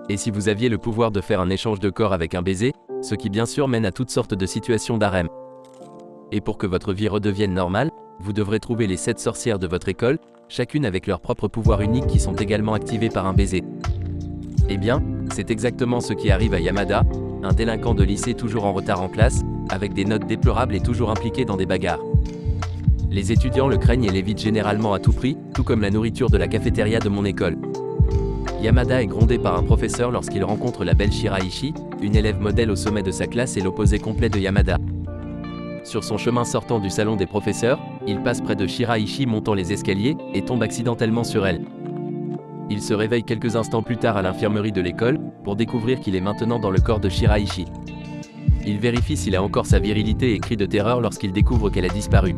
Et si vous aviez le pouvoir de faire un échange de corps avec un baiser, ce qui bien sûr mène à toutes sortes de situations d'harem. Et pour que votre vie redevienne normale, vous devrez trouver les 7 sorcières de votre école, chacune avec leurs propres pouvoirs uniques qui sont également activés par un baiser. Eh bien, c'est exactement ce qui arrive à Yamada, un délinquant de lycée toujours en retard en classe, avec des notes déplorables et toujours impliqué dans des bagarres. Les étudiants le craignent et l'évitent généralement à tout prix, tout comme la nourriture de la cafétéria de mon école. Yamada est grondé par un professeur lorsqu'il rencontre la belle Shiraishi, une élève modèle au sommet de sa classe et l'opposé complet de Yamada. Sur son chemin sortant du salon des professeurs, il passe près de Shiraishi montant les escaliers et tombe accidentellement sur elle. Il se réveille quelques instants plus tard à l'infirmerie de l'école, pour découvrir qu'il est maintenant dans le corps de Shiraishi. Il vérifie s'il a encore sa virilité et crie de terreur lorsqu'il découvre qu'elle a disparu.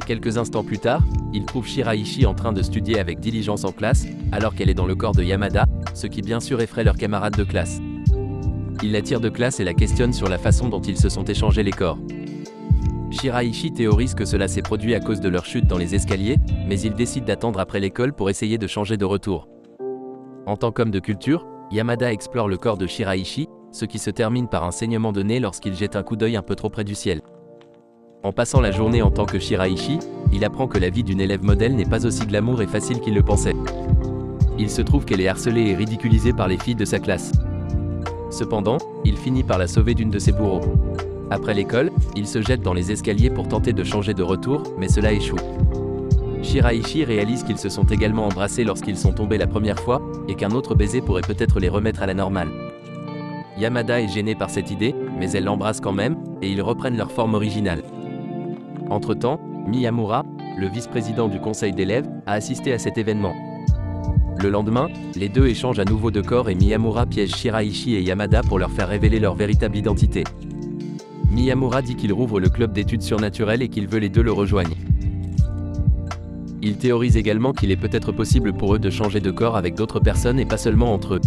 Quelques instants plus tard, il trouve Shiraishi en train de studier avec diligence en classe, alors qu'elle est dans le corps de Yamada, ce qui bien sûr effraie leurs camarades de classe. Il la tire de classe et la questionne sur la façon dont ils se sont échangés les corps. Shiraishi théorise que cela s'est produit à cause de leur chute dans les escaliers, mais il décide d'attendre après l'école pour essayer de changer de retour. En tant qu'homme de culture, Yamada explore le corps de Shiraishi, ce qui se termine par un saignement de nez lorsqu'il jette un coup d'œil un peu trop près du ciel. En passant la journée en tant que Shiraishi, il apprend que la vie d'une élève modèle n'est pas aussi glamour et facile qu'il le pensait. Il se trouve qu'elle est harcelée et ridiculisée par les filles de sa classe. Cependant, il finit par la sauver d'une de ses bourreaux. Après l'école, il se jette dans les escaliers pour tenter de changer de retour, mais cela échoue. Shiraishi réalise qu'ils se sont également embrassés lorsqu'ils sont tombés la première fois, et qu'un autre baiser pourrait peut-être les remettre à la normale. Yamada est gêné par cette idée, mais elle l'embrasse quand même, et ils reprennent leur forme originale. Entre-temps, Miyamura, le vice-président du conseil d'élèves, a assisté à cet événement. Le lendemain, les deux échangent à nouveau de corps et Miyamura piège Shiraishi et Yamada pour leur faire révéler leur véritable identité. Miyamura dit qu'il rouvre le club d'études surnaturelles et qu'il veut les deux le rejoignent. Il théorise également qu'il est peut-être possible pour eux de changer de corps avec d'autres personnes et pas seulement entre eux.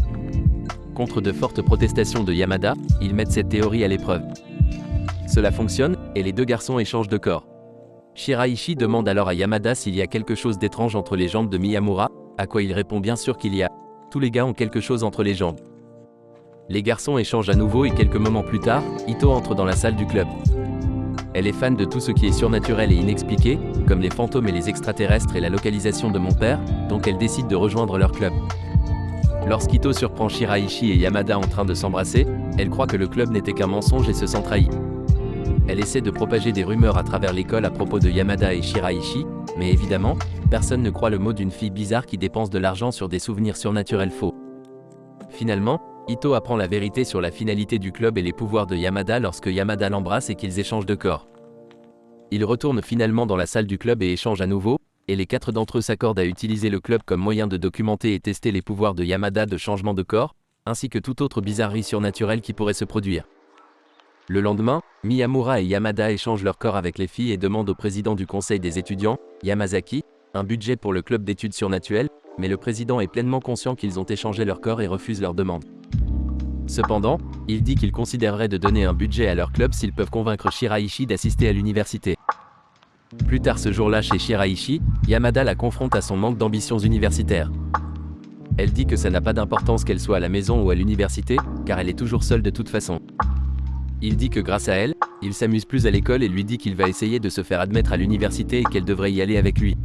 Contre de fortes protestations de Yamada, ils mettent cette théorie à l'épreuve. Cela fonctionne, et les deux garçons échangent de corps. Shiraishi demande alors à Yamada s'il y a quelque chose d'étrange entre les jambes de Miyamura, à quoi il répond bien sûr qu'il y a. Tous les gars ont quelque chose entre les jambes. Les garçons échangent à nouveau et quelques moments plus tard, Ito entre dans la salle du club. Elle est fan de tout ce qui est surnaturel et inexpliqué, comme les fantômes et les extraterrestres et la localisation de mon père, donc elle décide de rejoindre leur club. Lorsqu'Ito surprend Shiraishi et Yamada en train de s'embrasser, elle croit que le club n'était qu'un mensonge et se sent trahie. Elle essaie de propager des rumeurs à travers l'école à propos de Yamada et Shiraishi, mais évidemment, personne ne croit le mot d'une fille bizarre qui dépense de l'argent sur des souvenirs surnaturels faux. Finalement, Ito apprend la vérité sur la finalité du club et les pouvoirs de Yamada lorsque Yamada l'embrasse et qu'ils échangent de corps. Ils retournent finalement dans la salle du club et échangent à nouveau, et les 4 d'entre eux s'accordent à utiliser le club comme moyen de documenter et tester les pouvoirs de Yamada de changement de corps, ainsi que toute autre bizarrerie surnaturelle qui pourrait se produire. Le lendemain, Miyamura et Yamada échangent leur corps avec les filles et demandent au président du conseil des étudiants, Yamazaki, un budget pour le club d'études surnaturelles, mais le président est pleinement conscient qu'ils ont échangé leur corps et refuse leur demande. Cependant, il dit qu'il considérerait de donner un budget à leur club s'ils peuvent convaincre Shiraishi d'assister à l'université. Plus tard ce jour-là chez Shiraishi, Yamada la confronte à son manque d'ambitions universitaires. Elle dit que ça n'a pas d'importance qu'elle soit à la maison ou à l'université, car elle est toujours seule de toute façon. Il dit que grâce à elle, il s'amuse plus à l'école et lui dit qu'il va essayer de se faire admettre à l'université et qu'elle devrait y aller avec lui.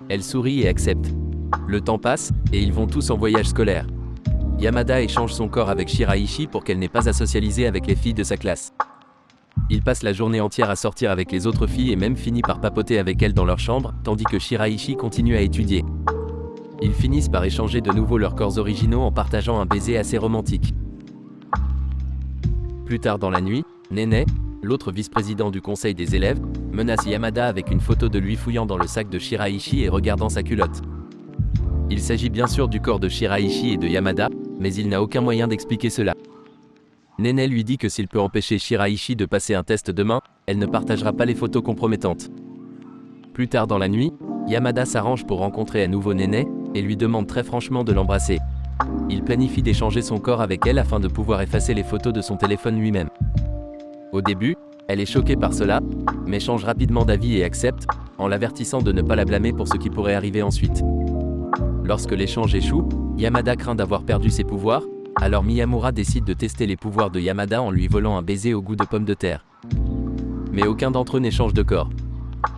Elle sourit et accepte. Le temps passe, et ils vont tous en voyage scolaire. Yamada échange son corps avec Shiraishi pour qu'elle n'ait pas à socialiser avec les filles de sa classe. Il passe la journée entière à sortir avec les autres filles et même finit par papoter avec elles dans leur chambre, tandis que Shiraishi continue à étudier. Ils finissent par échanger de nouveau leurs corps originaux en partageant un baiser assez romantique. Plus tard dans la nuit, Nene, l'autre vice-président du conseil des élèves, menace Yamada avec une photo de lui fouillant dans le sac de Shiraishi et regardant sa culotte. Il s'agit bien sûr du corps de Shiraishi et de Yamada, mais il n'a aucun moyen d'expliquer cela. Nene lui dit que s'il peut empêcher Shiraishi de passer un test demain, elle ne partagera pas les photos compromettantes. Plus tard dans la nuit, Yamada s'arrange pour rencontrer à nouveau Nene, et lui demande très franchement de l'embrasser. Il planifie d'échanger son corps avec elle afin de pouvoir effacer les photos de son téléphone lui-même. Au début, elle est choquée par cela, mais change rapidement d'avis et accepte, en l'avertissant de ne pas la blâmer pour ce qui pourrait arriver ensuite. Lorsque l'échange échoue, Yamada craint d'avoir perdu ses pouvoirs, alors Miyamura décide de tester les pouvoirs de Yamada en lui volant un baiser au goût de pomme de terre. Mais aucun d'entre eux n'échange de corps.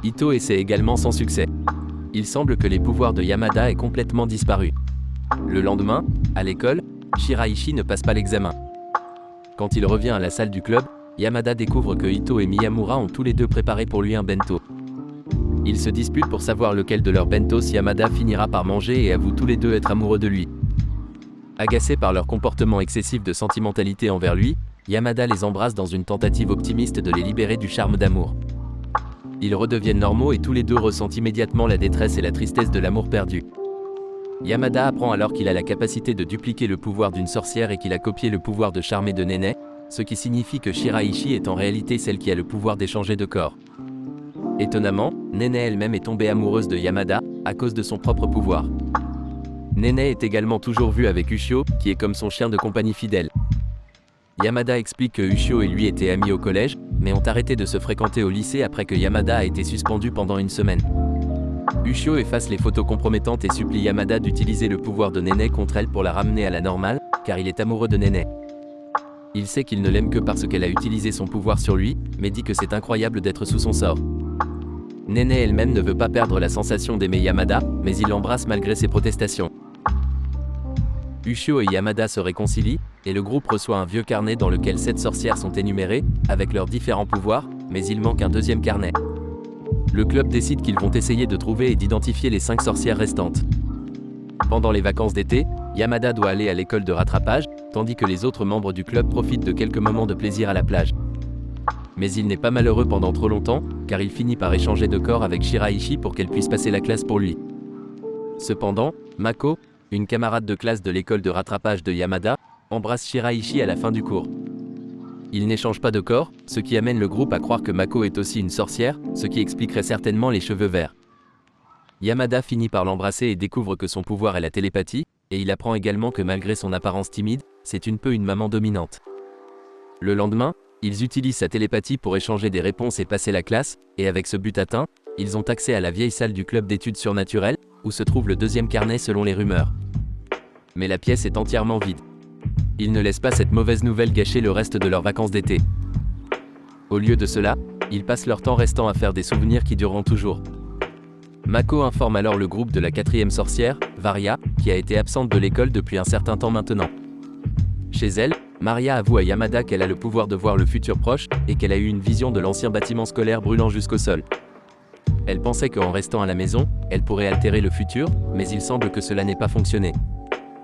Ito essaie également sans succès. Il semble que les pouvoirs de Yamada aient complètement disparu. Le lendemain, à l'école, Shiraishi ne passe pas l'examen. Quand il revient à la salle du club, Yamada découvre que Ito et Miyamura ont tous les deux préparé pour lui un bento. Ils se disputent pour savoir lequel de leurs bentos Yamada finira par manger et avouent tous les deux être amoureux de lui. Agacés par leur comportement excessif de sentimentalité envers lui, Yamada les embrasse dans une tentative optimiste de les libérer du charme d'amour. Ils redeviennent normaux et tous les deux ressentent immédiatement la détresse et la tristesse de l'amour perdu. Yamada apprend alors qu'il a la capacité de dupliquer le pouvoir d'une sorcière et qu'il a copié le pouvoir de charmer de Nene, ce qui signifie que Shiraishi est en réalité celle qui a le pouvoir d'échanger de corps. Étonnamment, Nene elle-même est tombée amoureuse de Yamada, à cause de son propre pouvoir. Nene est également toujours vue avec Ushio, qui est comme son chien de compagnie fidèle. Yamada explique que Ushio et lui étaient amis au collège, mais ont arrêté de se fréquenter au lycée après que Yamada a été suspendu pendant une semaine. Ushio efface les photos compromettantes et supplie Yamada d'utiliser le pouvoir de Nene contre elle pour la ramener à la normale, car il est amoureux de Nene. Il sait qu'il ne l'aime que parce qu'elle a utilisé son pouvoir sur lui, mais dit que c'est incroyable d'être sous son sort. Nene elle-même ne veut pas perdre la sensation d'aimer Yamada, mais il l'embrasse malgré ses protestations. Ushio et Yamada se réconcilient, et le groupe reçoit un vieux carnet dans lequel 7 sorcières sont énumérées, avec leurs différents pouvoirs, mais il manque un deuxième carnet. Le club décide qu'ils vont essayer de trouver et d'identifier les 5 sorcières restantes. Pendant les vacances d'été, Yamada doit aller à l'école de rattrapage, tandis que les autres membres du club profitent de quelques moments de plaisir à la plage. Mais il n'est pas malheureux pendant trop longtemps, car il finit par échanger de corps avec Shiraishi pour qu'elle puisse passer la classe pour lui. Cependant, Mako, une camarade de classe de l'école de rattrapage de Yamada, embrasse Shiraishi à la fin du cours. Ils n'échangent pas de corps, ce qui amène le groupe à croire que Mako est aussi une sorcière, ce qui expliquerait certainement les cheveux verts. Yamada finit par l'embrasser et découvre que son pouvoir est la télépathie, et il apprend également que malgré son apparence timide, c'est une maman dominante. Le lendemain, ils utilisent sa télépathie pour échanger des réponses et passer la classe, et avec ce but atteint, ils ont accès à la vieille salle du club d'études surnaturelles, où se trouve le deuxième carnet selon les rumeurs. Mais la pièce est entièrement vide. Ils ne laissent pas cette mauvaise nouvelle gâcher le reste de leurs vacances d'été. Au lieu de cela, ils passent leur temps restant à faire des souvenirs qui dureront toujours. Mako informe alors le groupe de la 4e sorcière, Varia, qui a été absente de l'école depuis un certain temps maintenant. Chez elle, Maria avoue à Yamada qu'elle a le pouvoir de voir le futur proche, et qu'elle a eu une vision de l'ancien bâtiment scolaire brûlant jusqu'au sol. Elle pensait qu'en restant à la maison, elle pourrait altérer le futur, mais il semble que cela n'ait pas fonctionné.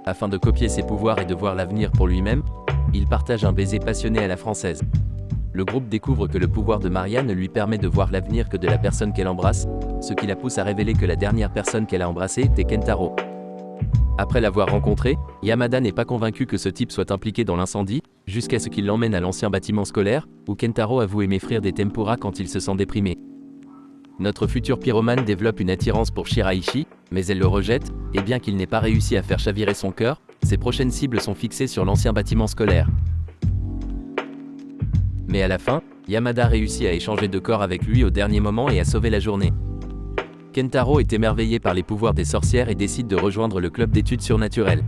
Afin de copier ses pouvoirs et de voir l'avenir pour lui-même, il partage un baiser passionné à la française. Le groupe découvre que le pouvoir de Maria ne lui permet de voir l'avenir que de la personne qu'elle embrasse, ce qui la pousse à révéler que la dernière personne qu'elle a embrassée était Kentaro. Après l'avoir rencontré, Yamada n'est pas convaincu que ce type soit impliqué dans l'incendie, jusqu'à ce qu'il l'emmène à l'ancien bâtiment scolaire, où Kentaro avoue aimer frire des tempura quand il se sent déprimé. Notre futur pyromane développe une attirance pour Shiraishi, mais elle le rejette, et bien qu'il n'ait pas réussi à faire chavirer son cœur, ses prochaines cibles sont fixées sur l'ancien bâtiment scolaire. Mais à la fin, Yamada réussit à échanger de corps avec lui au dernier moment et à sauver la journée. Kentaro est émerveillé par les pouvoirs des sorcières et décide de rejoindre le club d'études surnaturelles.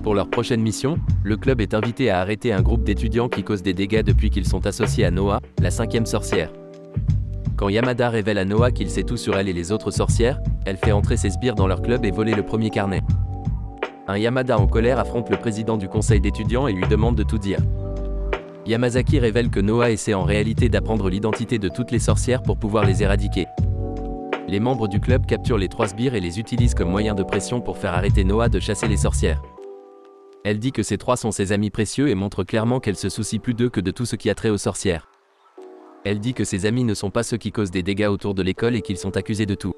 Pour leur prochaine mission, le club est invité à arrêter un groupe d'étudiants qui causent des dégâts depuis qu'ils sont associés à Noa, la 5e sorcière. Quand Yamada révèle à Noa qu'il sait tout sur elle et les autres sorcières, elle fait entrer ses sbires dans leur club et voler le premier carnet. Un Yamada en colère affronte le président du conseil d'étudiants et lui demande de tout dire. Yamazaki révèle que Noa essaie en réalité d'apprendre l'identité de toutes les sorcières pour pouvoir les éradiquer. Les membres du club capturent les 3 sbires et les utilisent comme moyen de pression pour faire arrêter Noa de chasser les sorcières. Elle dit que ces 3 sont ses amis précieux et montre clairement qu'elle se soucie plus d'eux que de tout ce qui a trait aux sorcières. Elle dit que ses amis ne sont pas ceux qui causent des dégâts autour de l'école et qu'ils sont accusés de tout.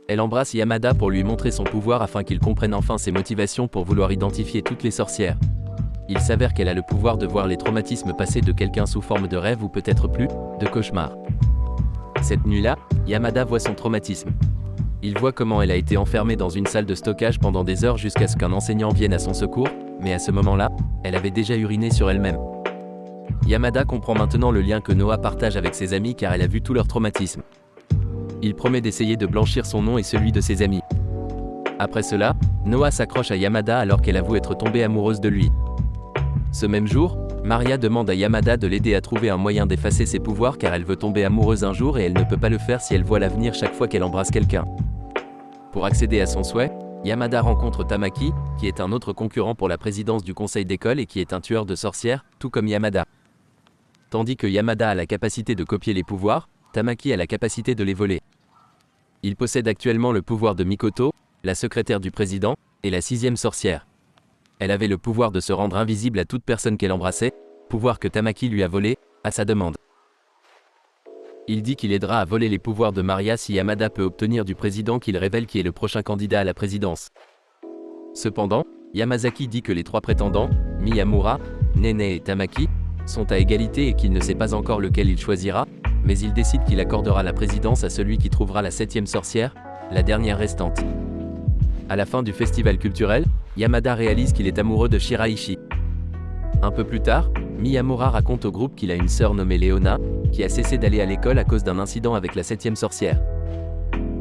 Elle embrasse Yamada pour lui montrer son pouvoir afin qu'il comprenne enfin ses motivations pour vouloir identifier toutes les sorcières. Il s'avère qu'elle a le pouvoir de voir les traumatismes passés de quelqu'un sous forme de rêve ou peut-être plus, de cauchemar. Cette nuit-là, Yamada voit son traumatisme. Il voit comment elle a été enfermée dans une salle de stockage pendant des heures jusqu'à ce qu'un enseignant vienne à son secours, mais à ce moment-là, elle avait déjà uriné sur elle-même. Yamada comprend maintenant le lien que Noa partage avec ses amis car elle a vu tout leur traumatisme. Il promet d'essayer de blanchir son nom et celui de ses amis. Après cela, Noah s'accroche à Yamada alors qu'elle avoue être tombée amoureuse de lui. Ce même jour, Maria demande à Yamada de l'aider à trouver un moyen d'effacer ses pouvoirs car elle veut tomber amoureuse un jour et elle ne peut pas le faire si elle voit l'avenir chaque fois qu'elle embrasse quelqu'un. Pour accéder à son souhait, Yamada rencontre Tamaki, qui est un autre concurrent pour la présidence du conseil d'école et qui est un tueur de sorcières, tout comme Yamada. Tandis que Yamada a la capacité de copier les pouvoirs, Tamaki a la capacité de les voler. Il possède actuellement le pouvoir de Mikoto, la secrétaire du président, et la 6e sorcière. Elle avait le pouvoir de se rendre invisible à toute personne qu'elle embrassait, pouvoir que Tamaki lui a volé, à sa demande. Il dit qu'il aidera à voler les pouvoirs de Maria si Yamada peut obtenir du président qu'il révèle qui est le prochain candidat à la présidence. Cependant, Yamazaki dit que les 3 prétendants, Miyamura, Nene et Tamaki, sont à égalité et qu'il ne sait pas encore lequel il choisira, mais il décide qu'il accordera la présidence à celui qui trouvera la 7e sorcière, la dernière restante. À la fin du festival culturel, Yamada réalise qu'il est amoureux de Shiraishi. Un peu plus tard, Miyamura raconte au groupe qu'il a une sœur nommée Leona, qui a cessé d'aller à l'école à cause d'un incident avec la 7e sorcière.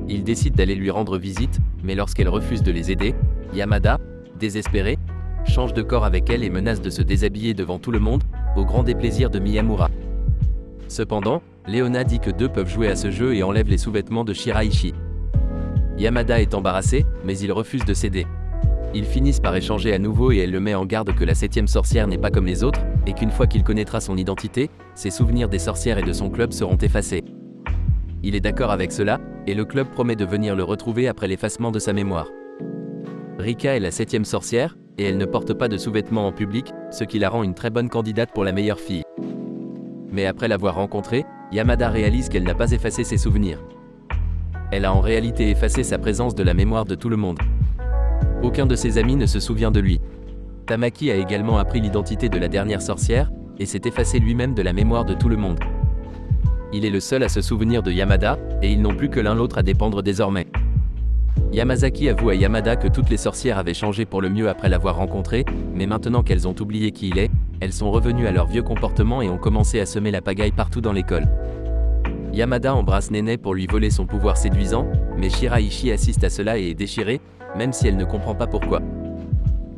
Il décide d'aller lui rendre visite, mais lorsqu'elle refuse de les aider, Yamada, désespéré, change de corps avec elle et menace de se déshabiller devant tout le monde, au grand déplaisir de Miyamura. Cependant, Leona dit que 2 peuvent jouer à ce jeu et enlève les sous-vêtements de Shiraishi. Yamada est embarrassé, mais il refuse de céder. Ils finissent par échanger à nouveau et elle le met en garde que la 7e sorcière n'est pas comme les autres, et qu'une fois qu'il connaîtra son identité, ses souvenirs des sorcières et de son club seront effacés. Il est d'accord avec cela, et le club promet de venir le retrouver après l'effacement de sa mémoire. Rika est la 7e sorcière, et elle ne porte pas de sous-vêtements en public, ce qui la rend une très bonne candidate pour la meilleure fille. Mais après l'avoir rencontrée, Yamada réalise qu'elle n'a pas effacé ses souvenirs. Elle a en réalité effacé sa présence de la mémoire de tout le monde. Aucun de ses amis ne se souvient de lui. Tamaki a également appris l'identité de la dernière sorcière, et s'est effacé lui-même de la mémoire de tout le monde. Il est le seul à se souvenir de Yamada, et ils n'ont plus que l'un l'autre à dépendre désormais. Yamazaki avoue à Yamada que toutes les sorcières avaient changé pour le mieux après l'avoir rencontré, mais maintenant qu'elles ont oublié qui il est, elles sont revenues à leur vieux comportement et ont commencé à semer la pagaille partout dans l'école. Yamada embrasse Nene pour lui voler son pouvoir séduisant, mais Shiraishi assiste à cela et est déchirée, même si elle ne comprend pas pourquoi.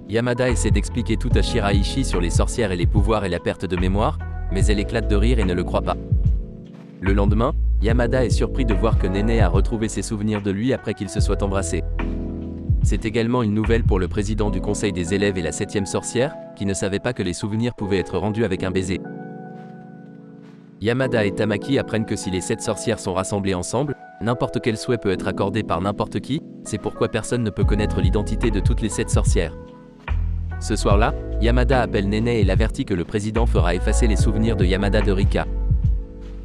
Yamada essaie d'expliquer tout à Shiraishi sur les sorcières et les pouvoirs et la perte de mémoire, mais elle éclate de rire et ne le croit pas. Le lendemain, Yamada est surpris de voir que Nene a retrouvé ses souvenirs de lui après qu'ils se soient embrassés. C'est également une nouvelle pour le président du conseil des élèves et la 7e sorcière, qui ne savait pas que les souvenirs pouvaient être rendus avec un baiser. Yamada et Tamaki apprennent que si les 7 sorcières sont rassemblées ensemble, n'importe quel souhait peut être accordé par n'importe qui, c'est pourquoi personne ne peut connaître l'identité de toutes les 7 sorcières. Ce soir-là, Yamada appelle Nene et l'avertit que le président fera effacer les souvenirs de Yamada de Rika.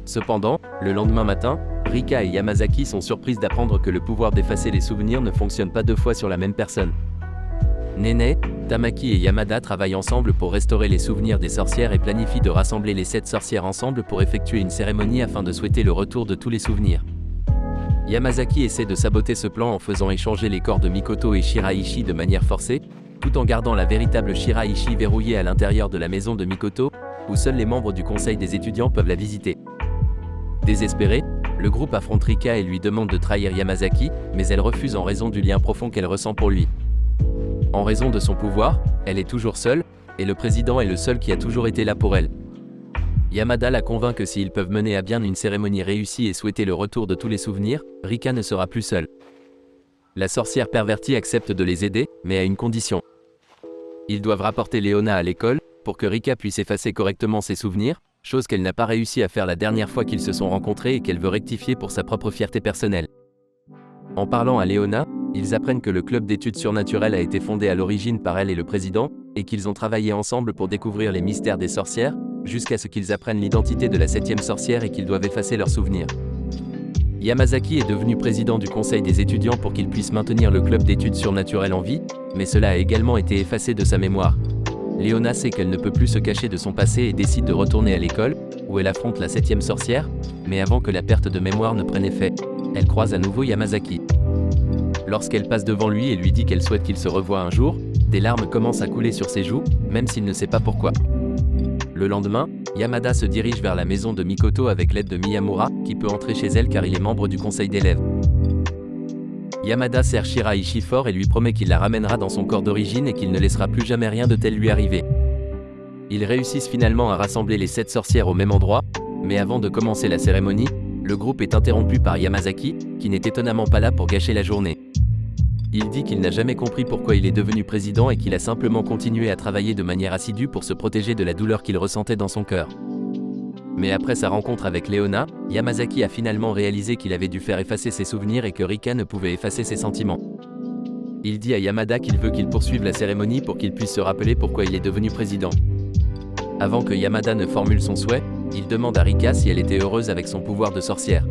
Cependant, le lendemain matin, Rika et Yamazaki sont surprises d'apprendre que le pouvoir d'effacer les souvenirs ne fonctionne pas 2 fois sur la même personne. Nene, Tamaki et Yamada travaillent ensemble pour restaurer les souvenirs des sorcières et planifient de rassembler les 7 sorcières ensemble pour effectuer une cérémonie afin de souhaiter le retour de tous les souvenirs. Yamazaki essaie de saboter ce plan en faisant échanger les corps de Mikoto et Shiraishi de manière forcée, tout en gardant la véritable Shiraishi verrouillée à l'intérieur de la maison de Mikoto, où seuls les membres du conseil des étudiants peuvent la visiter. Désespérée, le groupe affronte Rika et lui demande de trahir Yamazaki, mais elle refuse en raison du lien profond qu'elle ressent pour lui. En raison de son pouvoir, elle est toujours seule, et le président est le seul qui a toujours été là pour elle. Yamada la convainc que s'ils peuvent mener à bien une cérémonie réussie et souhaiter le retour de tous les souvenirs, Rika ne sera plus seule. La sorcière pervertie accepte de les aider, mais à une condition. Ils doivent rapporter Leona à l'école, pour que Rika puisse effacer correctement ses souvenirs, chose qu'elle n'a pas réussi à faire la dernière fois qu'ils se sont rencontrés et qu'elle veut rectifier pour sa propre fierté personnelle. En parlant à Leona, ils apprennent que le club d'études surnaturelles a été fondé à l'origine par elle et le président, et qu'ils ont travaillé ensemble pour découvrir les mystères des sorcières, jusqu'à ce qu'ils apprennent l'identité de la 7e sorcière et qu'ils doivent effacer leurs souvenirs. Yamazaki est devenu président du conseil des étudiants pour qu'il puisse maintenir le club d'études surnaturelles en vie, mais cela a également été effacé de sa mémoire. Leona sait qu'elle ne peut plus se cacher de son passé et décide de retourner à l'école, où elle affronte la 7e sorcière, mais avant que la perte de mémoire ne prenne effet, elle croise à nouveau Yamazaki. Lorsqu'elle passe devant lui et lui dit qu'elle souhaite qu'il se revoie un jour, des larmes commencent à couler sur ses joues, même s'il ne sait pas pourquoi. Le lendemain, Yamada se dirige vers la maison de Mikoto avec l'aide de Miyamura, qui peut entrer chez elle car il est membre du conseil d'élèves. Yamada serre Shiraishi fort et lui promet qu'il la ramènera dans son corps d'origine et qu'il ne laissera plus jamais rien de tel lui arriver. Ils réussissent finalement à rassembler les 7 sorcières au même endroit, mais avant de commencer la cérémonie, le groupe est interrompu par Yamazaki, qui n'est étonnamment pas là pour gâcher la journée. Il dit qu'il n'a jamais compris pourquoi il est devenu président et qu'il a simplement continué à travailler de manière assidue pour se protéger de la douleur qu'il ressentait dans son cœur. Mais après sa rencontre avec Leona, Yamazaki a finalement réalisé qu'il avait dû faire effacer ses souvenirs et que Rika ne pouvait effacer ses sentiments. Il dit à Yamada qu'il veut qu'il poursuive la cérémonie pour qu'il puisse se rappeler pourquoi il est devenu président. Avant que Yamada ne formule son souhait, il demande à Rika si elle était heureuse avec son pouvoir de sorcière.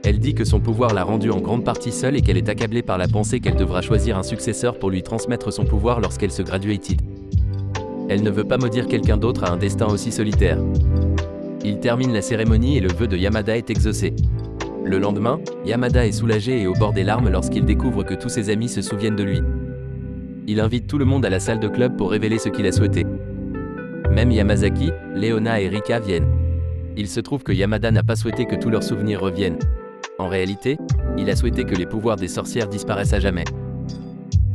Elle dit que son pouvoir l'a rendue en grande partie seule et qu'elle est accablée par la pensée qu'elle devra choisir un successeur pour lui transmettre son pouvoir lorsqu'elle se graduated. Elle ne veut pas maudire quelqu'un d'autre à un destin aussi solitaire. Il termine la cérémonie et le vœu de Yamada est exaucé. Le lendemain, Yamada est soulagé et au bord des larmes lorsqu'il découvre que tous ses amis se souviennent de lui. Il invite tout le monde à la salle de club pour révéler ce qu'il a souhaité. Même Yamazaki, Leona et Rika viennent. Il se trouve que Yamada n'a pas souhaité que tous leurs souvenirs reviennent. En réalité, il a souhaité que les pouvoirs des sorcières disparaissent à jamais.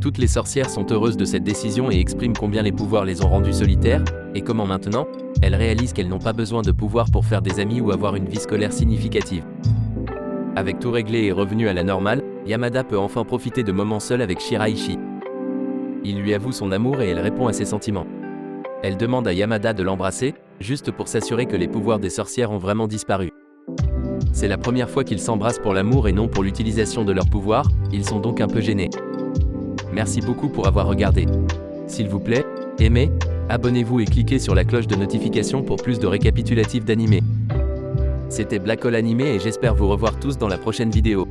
Toutes les sorcières sont heureuses de cette décision et expriment combien les pouvoirs les ont rendues solitaires, et comment maintenant, elles réalisent qu'elles n'ont pas besoin de pouvoir pour faire des amis ou avoir une vie scolaire significative. Avec tout réglé et revenu à la normale, Yamada peut enfin profiter de moments seuls avec Shiraishi. Il lui avoue son amour et elle répond à ses sentiments. Elle demande à Yamada de l'embrasser, juste pour s'assurer que les pouvoirs des sorcières ont vraiment disparu. C'est la première fois qu'ils s'embrassent pour l'amour et non pour l'utilisation de leurs pouvoirs, ils sont donc un peu gênés. Merci beaucoup pour avoir regardé. S'il vous plaît, aimez, abonnez-vous et cliquez sur la cloche de notification pour plus de récapitulatifs d'animés. C'était Black Hole Animé et j'espère vous revoir tous dans la prochaine vidéo.